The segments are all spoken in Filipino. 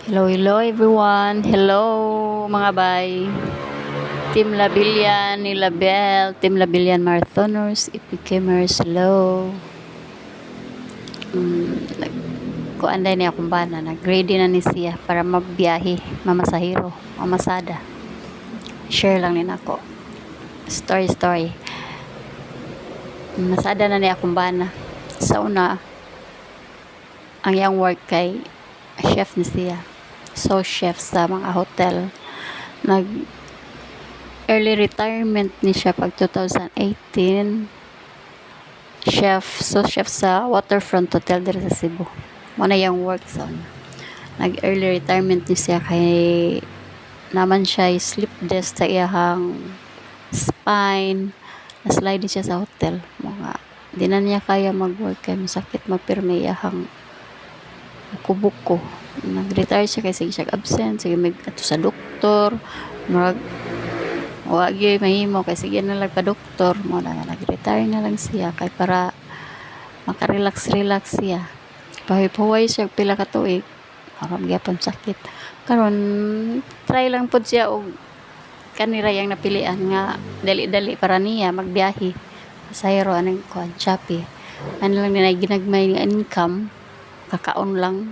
Hello, hello everyone. Hello mga bay. Team Labilyan, ni Label, Team Labilyan Marathoners, Ipikemers, hello. Kuanday niya akong bana, nag-ready na ni siya para mabiyahe, mamasahiro, mamasada. Share lang ni nako. Story. Masada na niya akong bana. Sa una, ang yang work kay chef ni siya. So chef sa mga hotel. Nag early retirement ni siya pag 2018. Chef sa Waterfront Hotel dito sa Cebu. Muna yung work sa nag early retirement ni siya kay naman siya sleep desk sa iyahang spine. Naslide siya sa hotel. Mga di na niya kaya mag-work kay masakit magpirme iyahang kubok ko. Nag-retire siya kay sige siya absent. Sige may ato sa doktor. Wagi mahimo kay sige na lang pa doktor mo na nag-retire na lang siya kay para makarelax siya. Pahay-pahay siya pila ka tuig. Aram gyapon sakit. Karon try lang pud siya og kanira yang napilian nga dali-dali para niya magbiyahe. Sayro anang kuan Shopee. Ano lang na ginagmay nga income kakaon lang.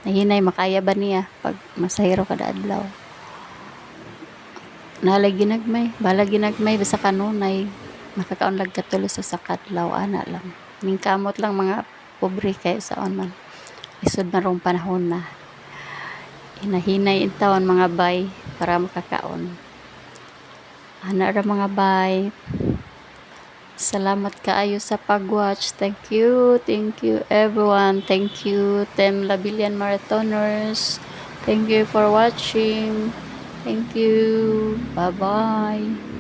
Nahinay makaya ba niya pag masahiro kada adlaw. Bala ginagmay basta kanunay nakakaon lag katulo sa sakadlaw ana lang ning kamot lang mga pobre kay saon man isod na rong panahon na hinahinay intawon mga bay para makakaon ana ra mga bay. Salamat kaayo sa pag-watch. Thank you everyone. Thank you Team Labilyan Marathoners. Thank you for watching. Thank you. Bye-bye.